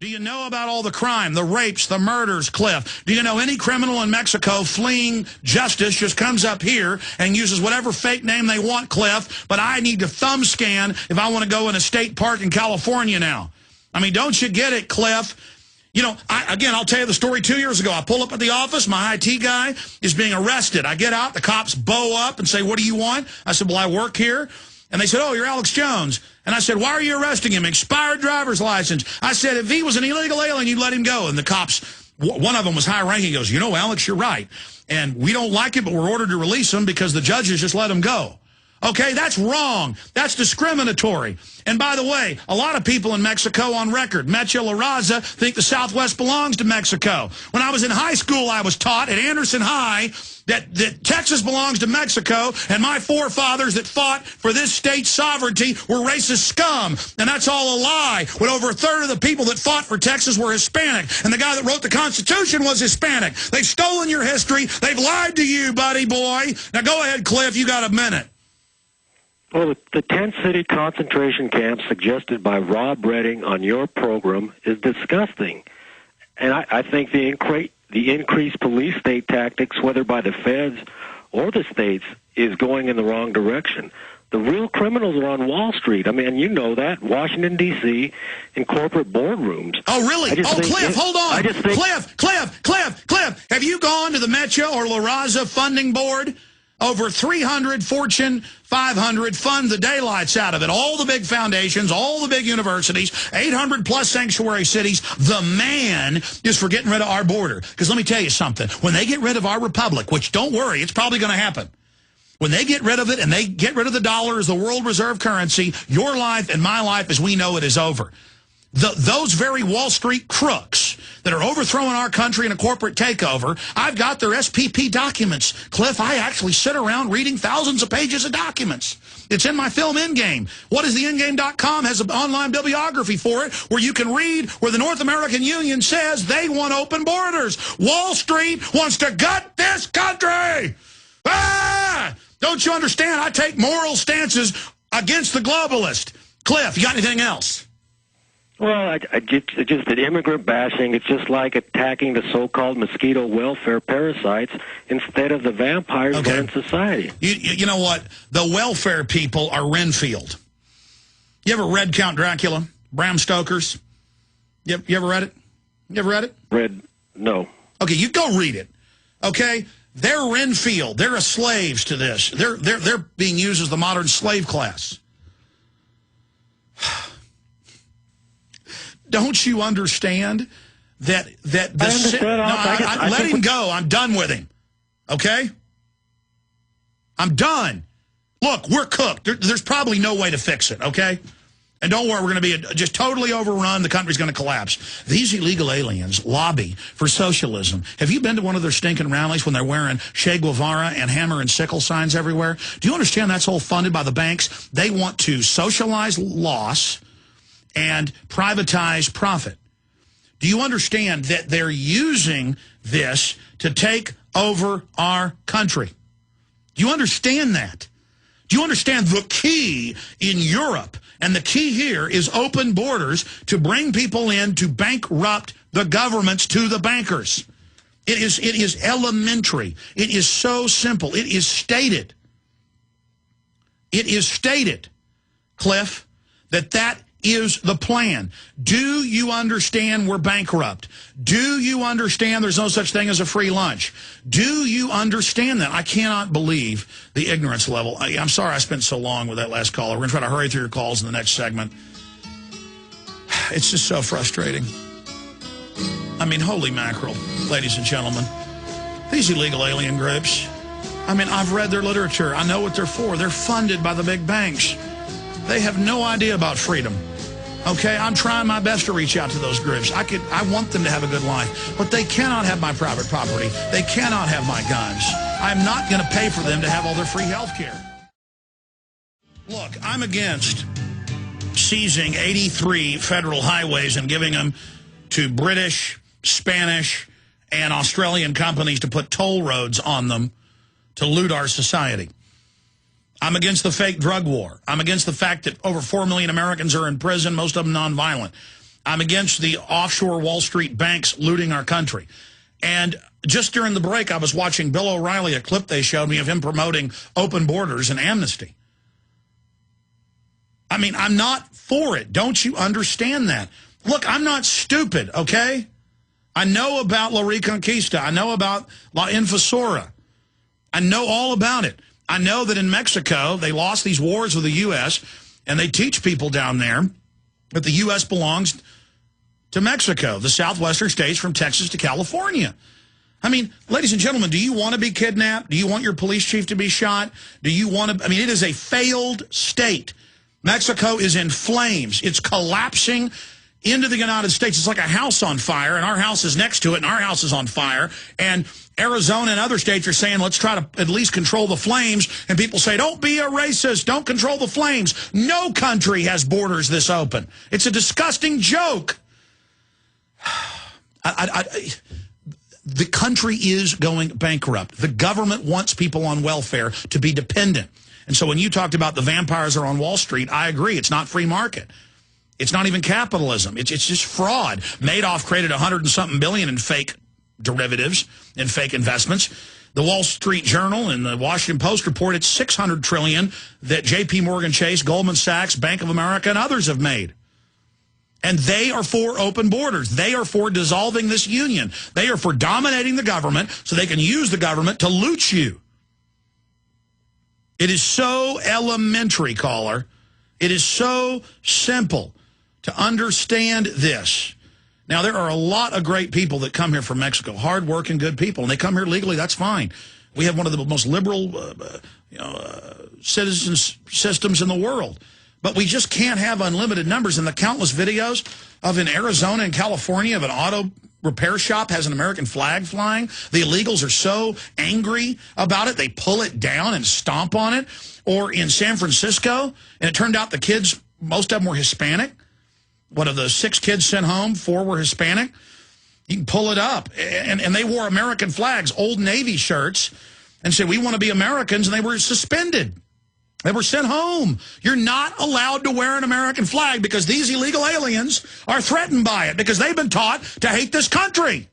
Do you know about all the crime, the rapes, the murders, Cliff? Do you know any criminal in Mexico fleeing justice just comes up here and uses whatever fake name they want, Cliff, but I need to thumb scan if I want to go in a state park in California now? I mean, don't you get it, Cliff? You know, again, I'll tell you the story 2 years ago. I pull up at the office. My IT guy is being arrested. I get out. The cops bow up and say, what do you want? I said, well, I work here. And they said, oh, you're Alex Jones. And I said, why are you arresting him? Expired driver's license. I said, if he was an illegal alien, you'd let him go. And the cops, one of them was high ranking. He goes, you know, Alex, you're right. And we don't like it, but we're ordered to release him because the judges just let him go. Okay, that's wrong. That's discriminatory. And by the way, a lot of people in Mexico on record, Mecha La Raza, think the Southwest belongs to Mexico. When I was in high school, I was taught at Anderson High that Texas belongs to Mexico, and my forefathers that fought for this state's sovereignty were racist scum. And that's all a lie. When over a third of the people that fought for Texas were Hispanic, and the guy that wrote the Constitution was Hispanic. They've stolen your history. They've lied to you, buddy boy. Now go ahead, Cliff. You got a minute. Well, the 10-city concentration camp suggested by Rob Redding on your program is disgusting. And I think the increased police state tactics, whether by the feds or the states, is going in the wrong direction. The real criminals are on Wall Street. I mean, you know that. Washington, D.C., in corporate boardrooms. Oh, really? Oh, Cliff, hold on. Cliff, have you gone to the Mecha or La Raza funding board? Over 300 Fortune 500 fund the daylights out of it. All the big foundations, all the big universities, 800-plus sanctuary cities. The man is for getting rid of our border. Because let me tell you something. When they get rid of our republic, which don't worry, it's probably going to happen. When they get rid of it and they get rid of the dollar as the world reserve currency, your life and my life as we know it is over. Those very Wall Street crooks that are overthrowing our country in a corporate takeover, I've got their SPP documents. Cliff, I actually sit around reading thousands of pages of documents. It's in my film Endgame. WhatIsTheEndgame.com has an online bibliography for it where you can read where the North American Union says they want open borders. Wall Street wants to gut this country. Ah! Don't you understand? I take moral stances against the globalist. Cliff, you got anything else? Well, just that immigrant bashing, it's just like attacking the so-called mosquito welfare parasites instead of the vampires in society. You know what? The welfare people are Renfield. You ever read Count Dracula? Bram Stoker's? You ever read it? You ever read it? No. Okay, you go read it. Okay? They're Renfield. They're slaves to this. They're being used as the modern slave class. Don't you understand that let him go. I'm done with him. Okay? I'm done. Look, we're cooked. There's probably no way to fix it, okay? And don't worry, we're going to be just totally overrun. The country's going to collapse. These illegal aliens lobby for socialism. Have you been to one of their stinking rallies when they're wearing Che Guevara and hammer and sickle signs everywhere? Do you understand that's all funded by the banks? They want to socialize loss and privatize profit. Do you understand that they're using this to take over our country? Do you understand that? Do you understand the key in Europe and the key here is open borders to bring people in to bankrupt the governments to the bankers? It is elementary. It is so simple. It is stated. It is stated, Cliff, that is the plan. Do you understand we're bankrupt? Do you understand there's no such thing as a free lunch? Do you understand that? I cannot believe the ignorance level. I'm sorry I spent so long with that last caller. We're going to try to hurry through your calls in the next segment. It's just so frustrating. I mean, holy mackerel, ladies and gentlemen. These illegal alien groups, I mean, I've read their literature. I know what they're for. They're funded by the big banks. They have no idea about freedom. Okay, I'm trying my best to reach out to those groups. I want them to have a good life, but they cannot have my private property. They cannot have my guns. I'm not going to pay for them to have all their free health care. Look, I'm against seizing 83 federal highways and giving them to British, Spanish, and Australian companies to put toll roads on them to loot our society. I'm against the fake drug war. I'm against the fact that over 4 million Americans are in prison, most of them nonviolent. I'm against the offshore Wall Street banks looting our country. And just during the break, I was watching Bill O'Reilly, a clip they showed me of him promoting open borders and amnesty. I mean, I'm not for it. Don't you understand that? Look, I'm not stupid, okay? I know about La Reconquista. I know about La Infosora. I know all about it. I know that in Mexico, they lost these wars with the U.S., and they teach people down there that the U.S. belongs to Mexico, the southwestern states from Texas to California. I mean, ladies and gentlemen, do you want to be kidnapped? Do you want your police chief to be shot? Do you want to? I mean, it is a failed state. Mexico is in flames. It's collapsing into the United States. It's like a house on fire, and our house is next to it, and our house is on fire. And Arizona and other states are saying, let's try to at least control the flames. And people say, don't be a racist. Don't control the flames. No country has borders this open. It's a disgusting joke. The country is going bankrupt. The government wants people on welfare to be dependent. And so when you talked about the vampires are on Wall Street, I agree. It's not free market. It's not even capitalism. It's just fraud. Madoff created $100 and something billion in fake derivatives and fake investments. The Wall Street Journal and the Washington Post reported $600 trillion that J.P. Morgan Chase, Goldman Sachs, Bank of America, and others have made. And they are for open borders. They are for dissolving this union. They are for dominating the government so they can use the government to loot you. It is so elementary, caller. It is so simple to understand this. Now, there are a lot of great people that come here from Mexico, hard-working, good people, and they come here legally. That's fine. We have one of the most liberal citizens systems in the world. But we just can't have unlimited numbers. And the countless videos of in Arizona and California of an auto repair shop has an American flag flying. The illegals are so angry about it, they pull it down and stomp on it. Or in San Francisco, and it turned out the kids, most of them were Hispanic. One of the 6 kids sent home, 4 were Hispanic. You can pull it up. And they wore American flags, Old Navy shirts, and said, we want to be Americans, and they were suspended. They were sent home. You're not allowed to wear an American flag because these illegal aliens are threatened by it because they've been taught to hate this country.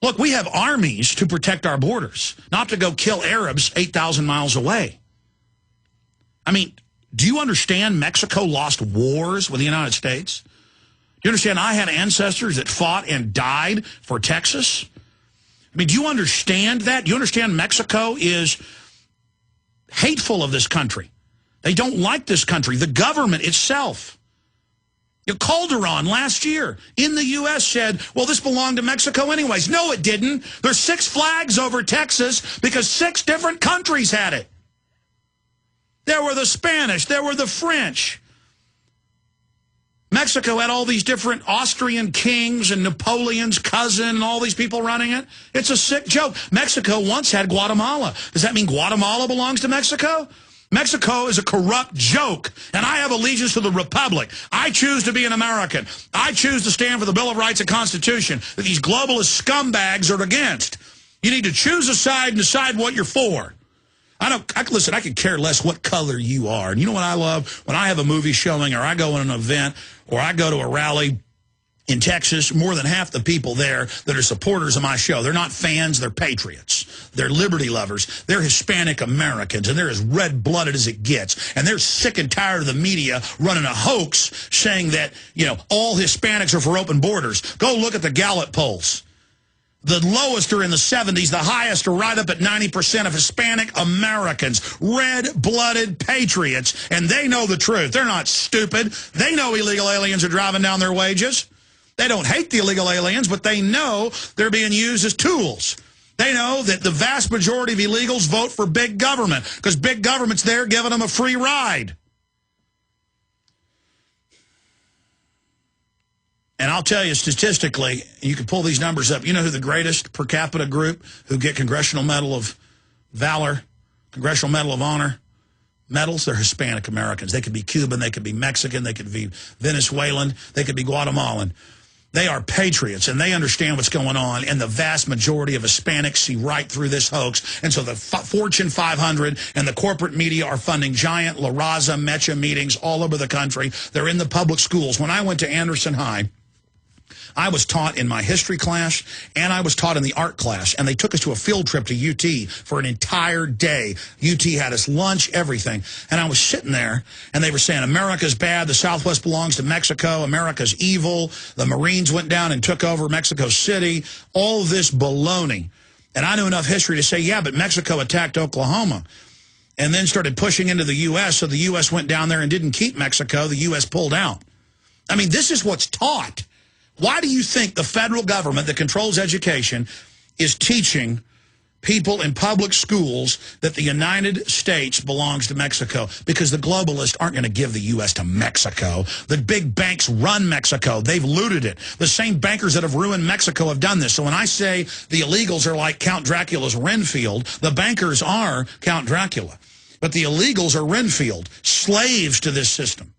Look, we have armies to protect our borders, not to go kill Arabs 8,000 miles away. I mean, do you understand Mexico lost wars with the United States? Do you understand I had ancestors that fought and died for Texas? I mean, do you understand that? Do you understand Mexico is hateful of this country? They don't like this country. The government itself. Calderon last year in the U.S. said, well, this belonged to Mexico anyways. No, it didn't. There's 6 flags over Texas because 6 different countries had it. There were the Spanish. There were the French. Mexico had all these different Austrian kings and Napoleon's cousin and all these people running it. It's a sick joke. Mexico once had Guatemala. Does that mean Guatemala belongs to Mexico? Mexico is a corrupt joke, and I have allegiance to the Republic. I choose to be an American. I choose to stand for the Bill of Rights and Constitution that these globalist scumbags are against. You need to choose a side and decide what you're for. Listen, I could care less what color you are. And you know what I love? When I have a movie showing or I go in an event or I go to a rally in Texas, more than half the people there that are supporters of my show, they're not fans, they're patriots. They're liberty lovers. They're Hispanic Americans, and they're as red-blooded as it gets. And they're sick and tired of the media running a hoax saying that, all Hispanics are for open borders. Go look at the Gallup polls. The lowest are in the 70s. The highest are right up at 90% of Hispanic Americans, red-blooded patriots, and they know the truth. They're not stupid. They know illegal aliens are driving down their wages. They don't hate the illegal aliens, but they know they're being used as tools. They know that the vast majority of illegals vote for big government because big government's there giving them a free ride. And I'll tell you, statistically, you can pull these numbers up. You know who the greatest per capita group who get Congressional Medal of Valor, Congressional Medal of Honor medals? They're Hispanic Americans. They could be Cuban, they could be Mexican, they could be Venezuelan, they could be Guatemalan. They are patriots, and they understand what's going on, and the vast majority of Hispanics see right through this hoax. And so the Fortune 500 and the corporate media are funding giant La Raza, Mecha meetings all over the country. They're in the public schools. When I went to Anderson High, I was taught in my history class, and I was taught in the art class, and they took us to a field trip to UT for an entire day. UT had us lunch, everything, and I was sitting there, and they were saying, America's bad, the Southwest belongs to Mexico, America's evil, the Marines went down and took over Mexico City, all this baloney. And I knew enough history to say, yeah, but Mexico attacked Oklahoma, and then started pushing into the U.S., so the U.S. went down there and didn't keep Mexico, the U.S. pulled out. I mean, this is what's taught. Why do you think the federal government that controls education is teaching people in public schools that the United States belongs to Mexico? Because the globalists aren't going to give the U.S. to Mexico. The big banks run Mexico. They've looted it. The same bankers that have ruined Mexico have done this. So when I say the illegals are like Count Dracula's Renfield, the bankers are Count Dracula. But the illegals are Renfield, slaves to this system.